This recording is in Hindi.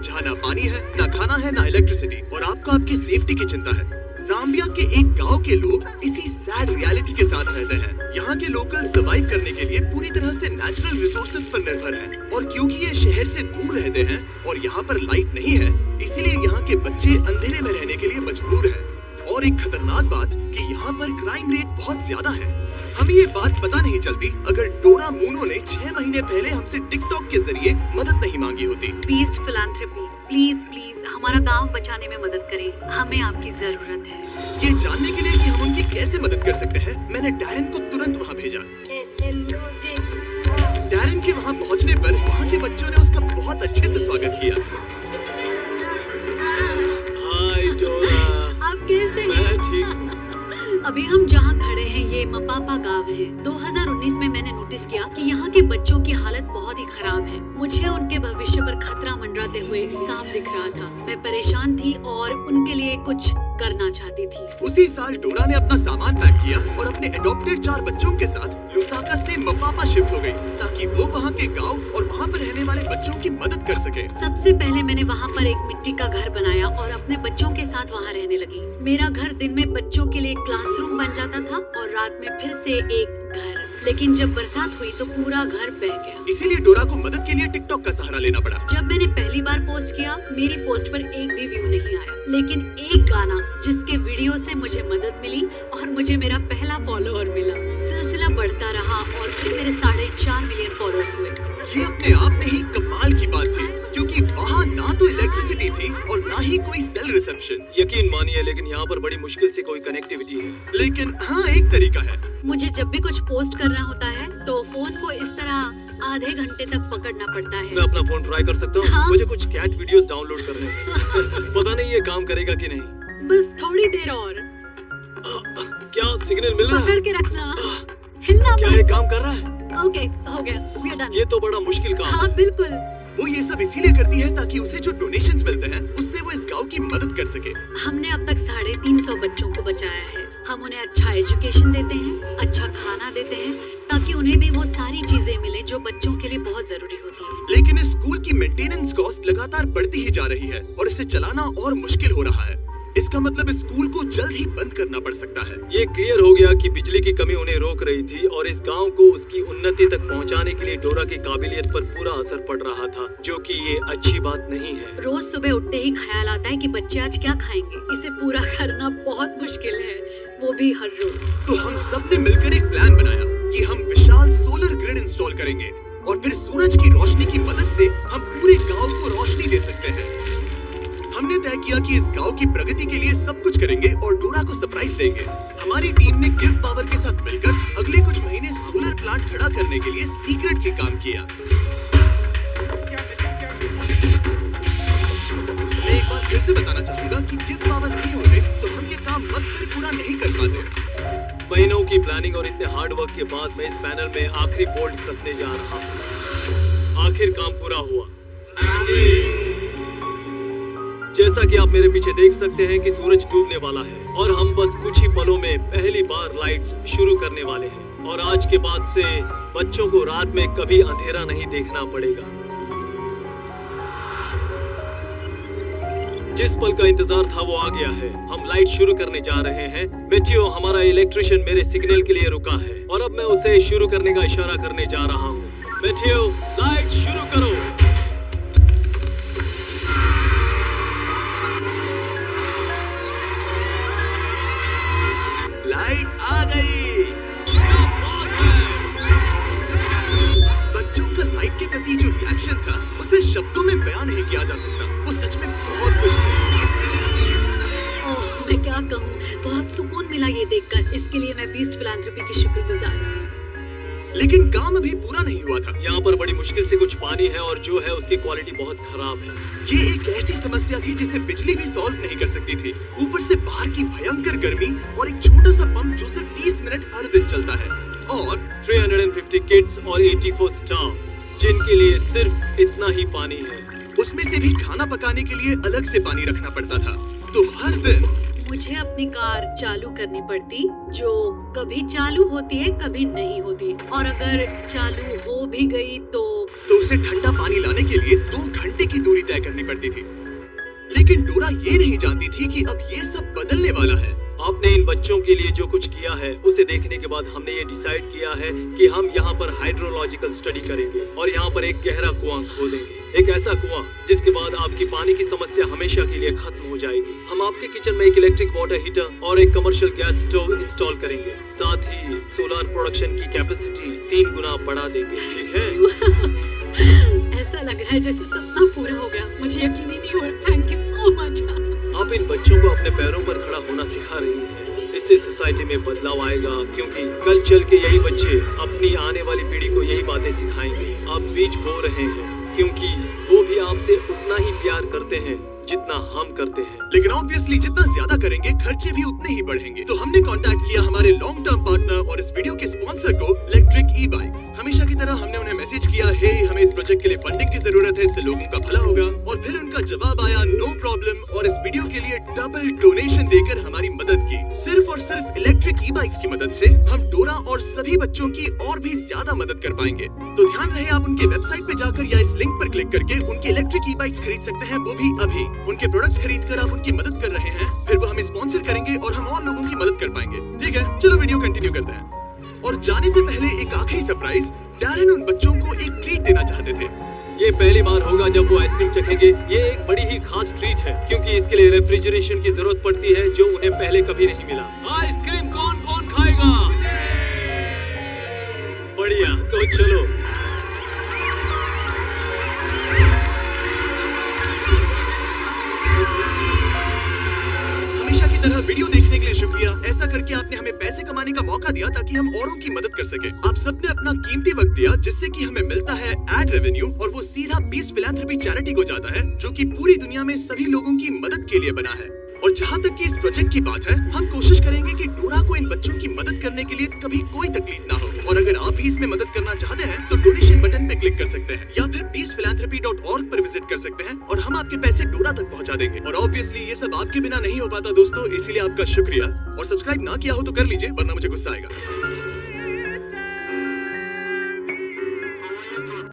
जहाँ ना पानी है, ना खाना है, ना इलेक्ट्रिसिटी, और आपको आपकी सेफ्टी की चिंता है। जाम्बिया के एक गांव के लोग इसी सैड रियलिटी के साथ रहते हैं। यहाँ के लोकल सर्वाइव करने के लिए पूरी तरह से नेचुरल रिसोर्सेज पर निर्भर हैं, और क्योंकि ये शहर से दूर रहते हैं और यहाँ पर लाइट नहीं है, इसीलिए यहाँ के बच्चे अंधेरे में रहने के लिए मजबूर हैं। और एक खतरनाक बात कि यहाँ पर क्राइम रेट बहुत ज्यादा है। हमें ये बात पता नहीं चलती अगर डोरा मूनो ने 6 महीने पहले हमसे टिकटॉक के जरिए मदद नहीं मांगी होती। बीस्ट फिलैंथ्रोपी, प्लीज प्लीज हमारा गांव बचाने में मदद करें, हमें आपकी जरूरत है। ये जानने के लिए कि हम उनकी कैसे मदद कर सकते हैं, मैंने डैरन को तुरंत वहाँ भेजा। डैरन के वहाँ पहुँचने पर वहाँ के बच्चों ने उसका बहुत अच्छे से स्वागत किया। हाय डोरा, आप कैसे हैं? मैं ठीक हूँ। अभी हम जहाँ खड़े हैं ये मपापा गांव है। 2019 में मैंने नोटिस किया कि यहाँ के बच्चों की हालत बहुत ही खराब है। मुझे उनके भविष्य पर खतरा मंडराते हुए साफ दिख रहा था। मैं परेशान थी और उनके लिए कुछ करना चाहती थी। उसी साल डोरा ने अपना सामान पैक किया और अपने एडॉप्टेड 4 बच्चों के साथ लुसाका से मपापा शिफ्ट हो गई, ताकि वो वहाँ के गांव और वहाँ पर रहने वाले बच्चों की मदद कर सके। सबसे पहले मैंने वहाँ पर एक मिट्टी का घर बनाया और अपने बच्चों के साथ वहाँ रहने लगी। मेरा घर दिन में बच्चों के लिए क्लासरूम बन जाता था और रात में फिर से एक घर। लेकिन जब बरसात हुई तो पूरा घर बह गया। इसीलिए डोरा को मदद के लिए टिकटॉक का सहारा लेना पड़ा। जब मैंने पहली बार पोस्ट किया, मेरी पोस्ट पर एक भी व्यू नहीं आया, लेकिन एक गाना जिसके वीडियो से मुझे मदद मिली और मुझे मेरा पहला फॉलोअर मिला। सिलसिला बढ़ता रहा और फिर मेरे 4.5 मिलियन फॉलोअर्स हुए। ये अपने आप में ही कमाल की बात थी, क्योंकि वहाँ ना तो इलेक्ट्रिसिटी थी और ना ही कोई सेल रिसेप्शन। यकीन मानिए, लेकिन यहाँ पर बड़ी मुश्किल से कोई कनेक्टिविटी है। लेकिन हाँ, एक तरीका है। मुझे जब भी कुछ पोस्ट करना होता है तो फोन को इस तरह आधे घंटे तक पकड़ना पड़ता है। मैं अपना फोन ट्राई कर सकता हूँ? हाँ? मुझे कुछ कैट वीडियोस डाउनलोड करने हैं। पता नहीं ये काम करेगा कि नहीं। बस थोड़ी देर और। क्या सिग्नल मिल रहा पकड़ है? के रखना, हिलना क्या मत। ये काम कर रहा है? ओके, हो गया, we are done। ये तो बड़ा मुश्किल काम हाँ है। बिल्कुल। वो ये सब इसीलिए करती है ताकि उसे जो डोनेशंस मिलते हैं उससे वो इस गांव की मदद कर सके। हमने अब तक 350 बच्चों को बचाया है। हम उन्हें अच्छा एजुकेशन देते हैं, अच्छा खाना देते हैं, ताकि उन्हें भी वो सारी चीजें मिले जो बच्चों के लिए बहुत जरूरी होती है। लेकिन इस स्कूल की मेंटेनेंस कॉस्ट लगातार बढ़ती ही जा रही है और इसे चलाना और मुश्किल हो रहा है। इसका मतलब इस स्कूल को जल्द ही बंद करना पड़ सकता है। ये क्लियर हो गया कि बिजली की कमी उन्हें रोक रही थी और इस गांव को उसकी उन्नति तक पहुंचाने के लिए डोरा की काबिलियत पर पूरा असर पड़ रहा था, जो कि ये अच्छी बात नहीं है। रोज सुबह उठते ही ख्याल आता है कि बच्चे आज क्या खाएंगे। इसे पूरा करना बहुत मुश्किल है, वो भी हर रोज। तो हम सब ने मिलकर एक प्लान बनाया कि हम विशाल सोलर ग्रिड इंस्टॉल करेंगे और फिर सूरज की रोशनी की मदद से हम पूरे गांव को रोशनी दे सकते हैं। हमने तय किया कि इस गांव की प्रगति के लिए सब कुछ करेंगे और डोरा को सरप्राइज देंगे। हमारी टीम ने गिव पावर के साथ मिलकर अगले कुछ महीने सोलर प्लांट खड़ा करने के लिए सीक्रेटली काम किया। मैं एक बार फिर से बताना चाहूंगा कि गिव पावर नहीं होते तो हम ये काम वक्त पर पूरा नहीं कर पाते। महीनों की प्लानिंग और इतने हार्ड वर्क के बाद मैं इस पैनल में आखिरी बोल्ट कसने जा रहा हूँ। आखिर काम पूरा हुआ। जैसा कि आप मेरे पीछे देख सकते हैं कि सूरज डूबने वाला है और हम बस कुछ ही पलों में पहली बार लाइट्स शुरू करने वाले हैं। और आज के बाद से बच्चों को रात में कभी अंधेरा नहीं देखना पड़ेगा। जिस पल का इंतजार था वो आ गया है। हम लाइट शुरू करने जा रहे हैं। मेटियो, हमारा इलेक्ट्रिशियन, मेरे सिग्नल के लिए रुका है और अब मैं उसे शुरू करने का इशारा करने जा रहा हूँ। मेटियो, लाइट शुरू करो। लाइट आ गई। क्या बात है! बच्चों का लाइट के प्रति जो रिएक्शन था उसे शब्दों में बयान नहीं किया जा सकता। वो सच में बहुत खुश थे। ओह, मैं क्या कहूँ, बहुत सुकून मिला ये देखकर। इसके लिए मैं बीस्ट फिलैंथ्रोपी की शुक्रगुजार हूँ। लेकिन काम अभी पूरा नहीं हुआ था। यहाँ पर बड़ी मुश्किल से कुछ पानी है और जो है उसकी क्वालिटी बहुत खराब है। ये एक ऐसी समस्या थी जिसे बिजली भी सॉल्व नहीं कर सकती थी। ऊपर से बाहर की भयंकर गर्मी और एक छोटा सा पंप जो सिर्फ 30 मिनट हर दिन चलता है और 350 किड्स और 84 स्टाफ जिनके लिए सिर्फ इतना ही पानी है। उसमें से भी खाना पकाने के लिए अलग से पानी रखना पड़ता था। तो हर दिन मुझे अपनी कार चालू करनी पड़ती, जो कभी चालू होती है कभी नहीं होती, और अगर चालू हो भी गई तो तो उसे ठंडा पानी लाने के लिए 2 घंटे की दूरी तय करनी पड़ती थी। लेकिन डोरा ये नहीं जानती थी कि अब ये सब बदलने वाला है। आपने इन बच्चों के लिए जो कुछ किया है उसे देखने के बाद हमने ये डिसाइड किया है कि हम यहाँ पर हाइड्रोलॉजिकल स्टडी करेंगे और यहाँ पर एक गहरा कुआं खोदेंगे, एक ऐसा कुआं जिसके बाद आपकी पानी की समस्या हमेशा के लिए खत्म हो जाएगी। हम आपके किचन में एक इलेक्ट्रिक वाटर हीटर और एक कमर्शियल गैस स्टोव इंस्टॉल करेंगे, साथ ही सोलर प्रोडक्शन की कैपेसिटी 3 गुना बढ़ा देंगे। ठीक है? ऐसा लग रहा है जैसे सपना पूरा हो गया। मुझे यकीन ही नहीं हो रहा। Thank you so much. आप इन बच्चों को अपने पैरों पर खड़ा होना सिखा रही हैं। इससे सोसाइटी में बदलाव आएगा, क्योंकि कल चल के यही बच्चे अपनी आने वाली पीढ़ी को यही बातें सिखाएंगे। आप बीज बो रहे हैं, क्योंकि वो भी आपसे उतना ही प्यार करते हैं जितना हम करते हैं। लेकिन ऑब्वियसली जितना ज्यादा करेंगे खर्चे भी उतने ही बढ़ेंगे। तो हमने कांटेक्ट किया हमारे लॉन्ग टर्म पार्टनर और इस वीडियो के स्पॉन्सर को, इलेक्ट्रिक ई-बाइक्स। हमेशा की तरह हमने उन्हें मैसेज किया, हे हमें इस प्रोजेक्ट के लिए फंडिंग की जरूरत है, इससे लोगों का भला होगा। और फिर उनका जवाब आया, नो प्रॉब्लम, और इस वीडियो के लिए डबल डोनेशन देकर हमारी मदद की। सिर्फ और सिर्फ इलेक्ट्रिक ई-बाइक्स की मदद से हम डोरा और सभी बच्चों की और भी ज्यादा मदद कर पाएंगे। तो ध्यान रहे, आप उनके वेबसाइट पे जाकर या इस लिंक पर क्लिक करके उनके इलेक्ट्रिक ई-बाइक्स खरीद सकते हैं, वो भी अभी। उनके प्रोडक्ट्स खरीदकर आप उनकी मदद कर रहे हैं, फिर वो हमें स्पॉन्सर करेंगे और हम और लोगों की मदद कर पाएंगे। ठीक है, चलो वीडियो कंटिन्यू करते हैं। और जाने से पहले एक आखिरी सरप्राइज, डैरेन उन बच्चों को एक ट्रीट देना चाहते थे। ये पहली बार होगा जब वो आइसक्रीम चखेंगे। ये एक बड़ी ही खास ट्रीट है, क्योंकि इसके लिए रेफ्रिजरेशन की जरूरत पड़ती है, जो उन्हें पहले कभी नहीं मिला। आइसक्रीम कौन कौन खाएगा? बढ़िया, तो चलो। हमेशा की तरह वीडियो देखने के लिए शुक्रिया। ऐसा करके आपने हमें पैसे कमाने का मौका दिया ताकि हम औरों की मदद कर सके। आप सबने अपना कीमती वक्त दिया, जिससे कि हमें मिलता है एड रेवेन्यू, और वो सीधा पीस फिलैंथ्रोपी चैरिटी को जाता है, जो कि पूरी दुनिया में सभी लोगों की मदद के लिए बना है। और जहाँ तक कि इस प्रोजेक्ट की बात है, हम कोशिश करेंगे कि डोरा को इन बच्चों की मदद करने के लिए कभी कोई तकलीफ ना हो। और अगर आप भी इसमें मदद करना चाहते हैं तो डोनेशन बटन पे क्लिक कर सकते हैं, या फिर peacephilanthropy.org पर विजिट कर सकते हैं और हम आपके पैसे डोरा तक पहुँचा देंगे। और ऑब्वियसली ये सब आपके बिना नहीं हो पाता दोस्तों, इसीलिए आपका शुक्रिया। और सब्सक्राइब ना किया हो तो कर लीजिए, वरना मुझे गुस्सा आएगा।